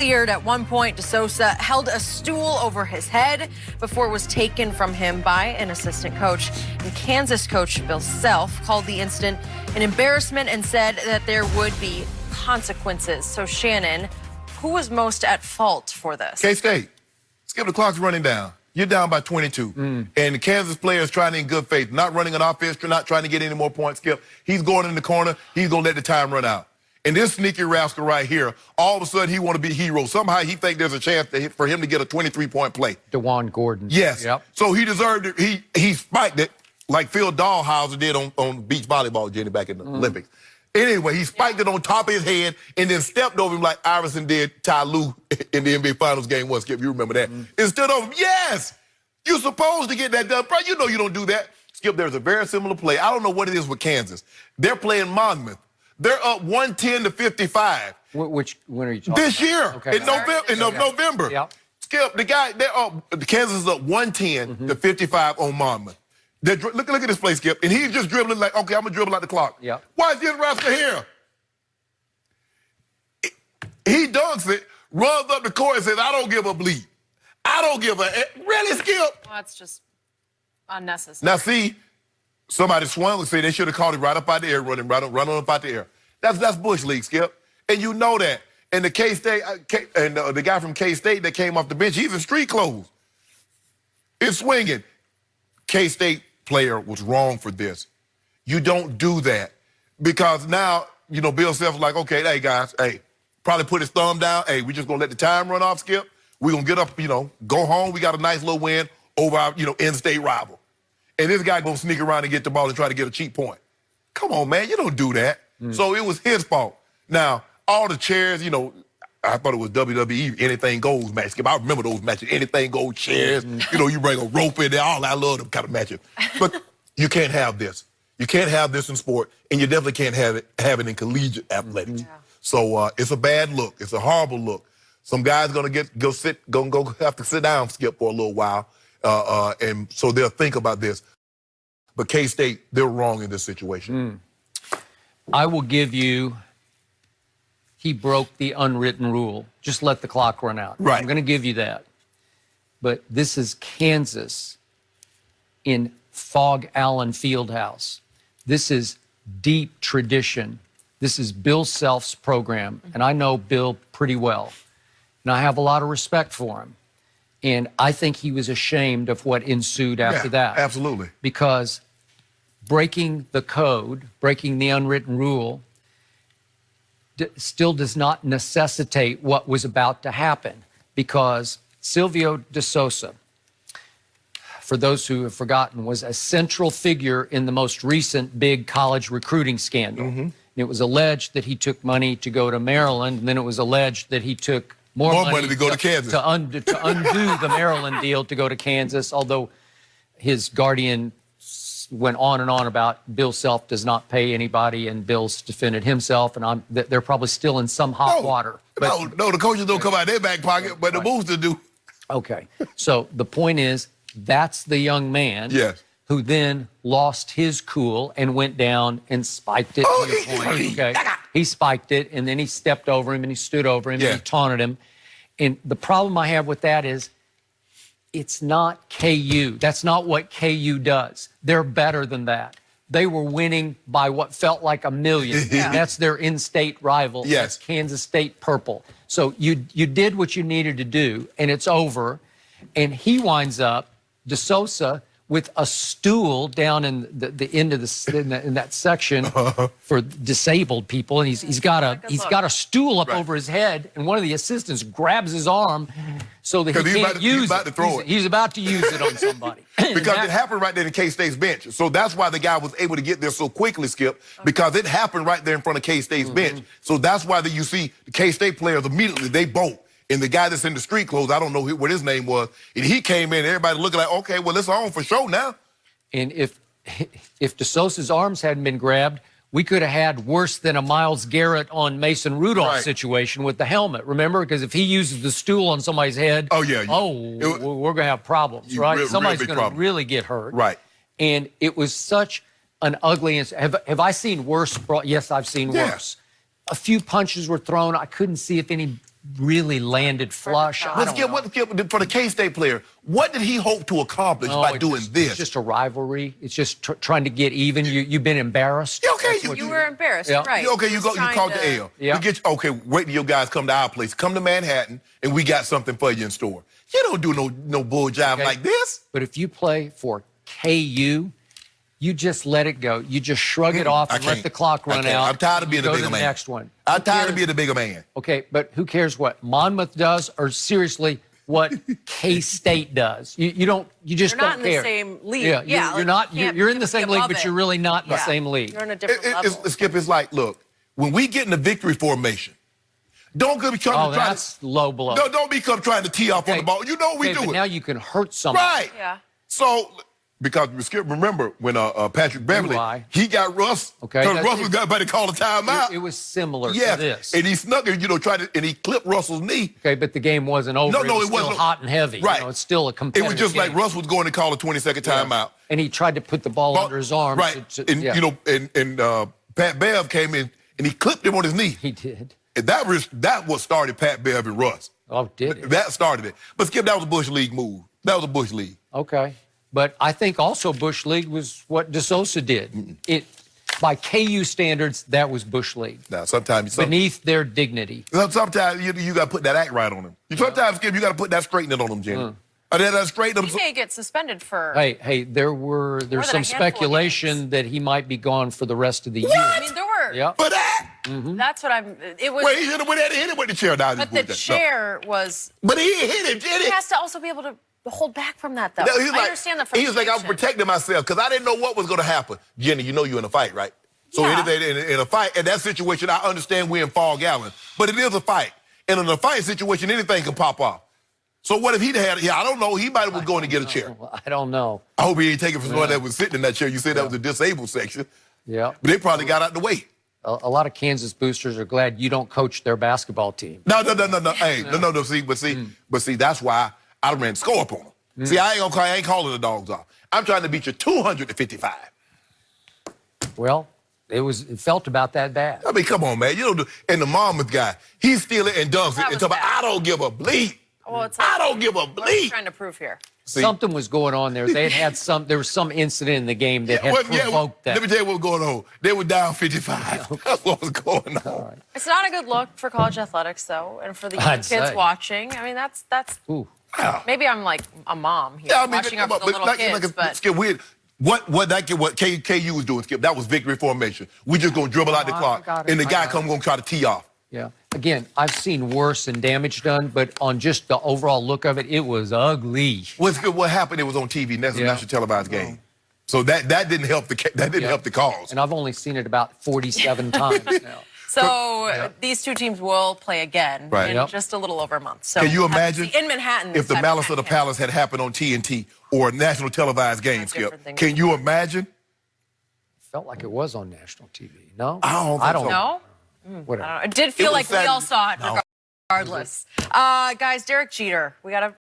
At one point, DeSouza held a stool over his head before it was taken from him by an assistant coach. And Kansas coach Bill Self called the incident an embarrassment and said that there would be consequences. So, Shannon, who was most at fault for this? K-State. Skip, the clock's running down. You're down by 22. And the Kansas player is trying in good faith, not running an offense, not trying to get any more points, Skip. He's going in the corner. He's going to let the time run out. And this sneaky rascal right here, all of a sudden he want to be hero. Somehow he think there's a chance for him to get a 23-point play. DeJuan Gordon. Yes. Yep. So he deserved it. He spiked it like Phil Dahlhauser did on beach volleyball, Jenny, back in the Olympics. Anyway, he spiked it on top of his head and then stepped over him like Iverson did Ty Lue in the NBA Finals game one. Skip, you remember that. And stood over him. Yes! You're supposed to get that done. Bro, you know you don't do that. Skip, there's a very similar play. I don't know what it is with Kansas. They're playing Monmouth. They're up 110-55. When are you talking This year, Okay. in November. Yep. Skip, Kansas is up 110-55 on Monmouth. Look at this play, Skip. And he's just dribbling like, okay, I'm going to dribble out the clock. Yep. Why is this rascal here? He dunks it, runs up the court and says, I don't give a bleep. I don't give a... Really, Skip? Well, that's just unnecessary. Now, see, somebody swung and said they should have called it right up out the air, running up out the air. That's Bush League, Skip. And you know that. And the K-State, the guy from K-State that came off the bench, he's in street clothes. It's swinging. K-State player was wrong for this. You don't do that. Because now, Bill Self's like, okay, hey, guys, hey, probably put his thumb down. Hey, we just going to let the time run off, Skip. We're going to get up, go home. We got a nice little win over our, in-state rival. And this guy going to sneak around and get the ball and try to get a cheap point. Come on, man, you don't do that. So it was his fault. Now, all the chairs, I thought it was WWE, anything goes match. Skip, I remember those matches, anything goes chairs. You bring a rope in there, all I love them kind of matches. But you can't have this. You can't have this in sport, and you definitely can't have it in collegiate athletics. So it's a bad look. It's a horrible look. Some guys gonna have to sit down, Skip, for a little while, and so they'll think about this. But K-State, they're wrong in this situation. I will give you, he broke the unwritten rule. Just let the clock run out. Right. I'm going to give you that. But this is Kansas in Fog Allen Fieldhouse. This is deep tradition. This is Bill Self's program, and I know Bill pretty well. And I have a lot of respect for him. And I think he was ashamed of what ensued after that. Absolutely. Because breaking the code, breaking the unwritten rule, still does not necessitate what was about to happen. Because Silvio DeSouza, for those who have forgotten, was a central figure in the most recent big college recruiting scandal. And it was alleged that he took money to go to Maryland, and then it was alleged that he took more money to go to Kansas. To undo the Maryland deal to go to Kansas, although his guardian went on and on about Bill Self does not pay anybody, and Bill's defended himself, and they're probably still in some hot water. But, no, the coaches don't come out of their back pocket, but the boosters do. Okay, so the point is, that's the young man who then lost his cool and went down and spiked it. Okay, he spiked it, and then he stepped over him, and he stood over him, and he taunted him. And the problem I have with that is, it's not KU. That's not what KU does. They're better than that. They were winning by what felt like a million. That's their in-state rival. That's Kansas State Purple. So you did what you needed to do, and it's over. And he winds up, DeSouza, with a stool down in the end of in that section for disabled people, and he's got a stool up over his head, and one of the assistants grabs his arm so that he can't use it. He's about to use it on somebody. Because it happened right there in K-State's bench. So that's why the guy was able to get there so quickly, Skip, because it happened right there in front of K-State's bench. So that's why you see the K-State players immediately, they bolt. And the guy that's in the street clothes, I don't know what his name was, and he came in, everybody looking like, okay, well, it's on for sure now. And if DeSouza's arms hadn't been grabbed, we could have had worse than a Myles Garrett on Mason Rudolph situation with the helmet. Remember? Because if he uses the stool on somebody's head, we're going to have problems, right? Somebody's going to really get hurt. Right. And it was such an ugly... Have I seen worse? Yes, I've seen worse. A few punches were thrown. I couldn't see if any really landed flush. I don't know. For the K-State player, what did he hope to accomplish by doing this? It's just a rivalry. It's just trying to get even. You've been embarrassed. Yeah, okay, You were embarrassed, Yeah. right? Okay, you called the L. Yeah. Okay, wait till your guys come to our place. Come to Manhattan, and we got something for you in store. You don't do no bull jive like this. But if you play for KU, you just let it go. You just shrug it off and let the clock run out. I'm tired of being the bigger man. Next one. I'm tired of being the bigger man. Okay, but who cares what Monmouth does, or seriously what K-State does? You don't. You just You're not don't care. in the same league. Yeah, you're not. You're in the same league, but you're really not in the same league. You're in a different level. Skip, it's like, look, when we get in the victory formation, don't come trying that's low blow. No, don't become trying to tee off on the ball. You know we do but it. now you can hurt somebody. Right. Yeah. So, because Skip, remember when Patrick Beverly, he got Russ. Okay. Because Russ got about to call a timeout. It was similar to this. And he snuck it, and he clipped Russell's knee. Okay, but the game wasn't over. No, it was still wasn't hot and heavy. Right. It's still a competitive It was just game. like Russ was going to call a 20-second timeout. And he tried to put the ball under his arm. Right. And Pat Bev came in, and he clipped him on his knee. He did. And that what started Pat Bev and Russ. Oh, did it? That started it. But Skip, that was a Bush League move. That was a Bush League. Okay. But I think also Bush League was what DeSouza did. By KU standards, that was Bush League. Now, sometimes beneath their dignity. Sometimes you got to put that act right on them. Sometimes, Skip, you got to put that straightening on them, Jenny. That straighten them. He may get suspended for. Hey, there's some speculation that he might be gone for the rest of the year. I mean, there were. Yeah. For that? That's what it was. Wait, he should have hit him with the chair. But the chair was. But he hit him, Jenny. He has to also be able to hold back from that, though. I understand the frustration. He was like, I'm protecting myself because I didn't know what was going to happen. Jenny, you know you're in a fight, right? So anything in a fight, in that situation, I understand we're in Fall Allen. But it is a fight. And in a fight situation, anything can pop off. So what if he'd had, I don't know, he might have been going to get a chair. I don't know. I hope he ain't taking from someone that was sitting in that chair. You said that was the disabled section. Yeah. But they probably got out the way. A lot of Kansas boosters are glad you don't coach their basketball team. No. Hey, no. See, that's why I ran score up on them. See, I ain't calling the dogs off. I'm trying to beat you 255. Well, it felt about that bad. I mean, come on, man. And the Monmouth guy, he's stealing and dunks it and talking about, I don't give a bleep. Well, it's like, I don't give a bleep. What are you trying to prove here? See? Something was going on there. There was some incident in the game that had provoked that. Let me tell you what was going on. They were down 55. That's what was going on. Right. It's not a good look for college athletics, though, and for the young kids watching. I mean, that's. Ooh. Maybe I'm like a mom here, watching out for the little kids, but. Skip, what KU was doing, Skip, that was victory formation. We just going to dribble out the clock, and the guy going to try to tee off. Yeah. Again, I've seen worse and damage done, but on just the overall look of it, it was ugly. What happened? It was on TV, national televised game. So that didn't help the cause. And I've only seen it about 47 times now. So these two teams will play again in just a little over a month. So can you imagine in Manhattan if the Malice of the Palace had happened on TNT or a national televised game, Skip? Can you imagine? Felt like it was on national TV. No, I don't know. Whatever. It did feel like we all saw it regardless. Guys, Derek Jeter, we got to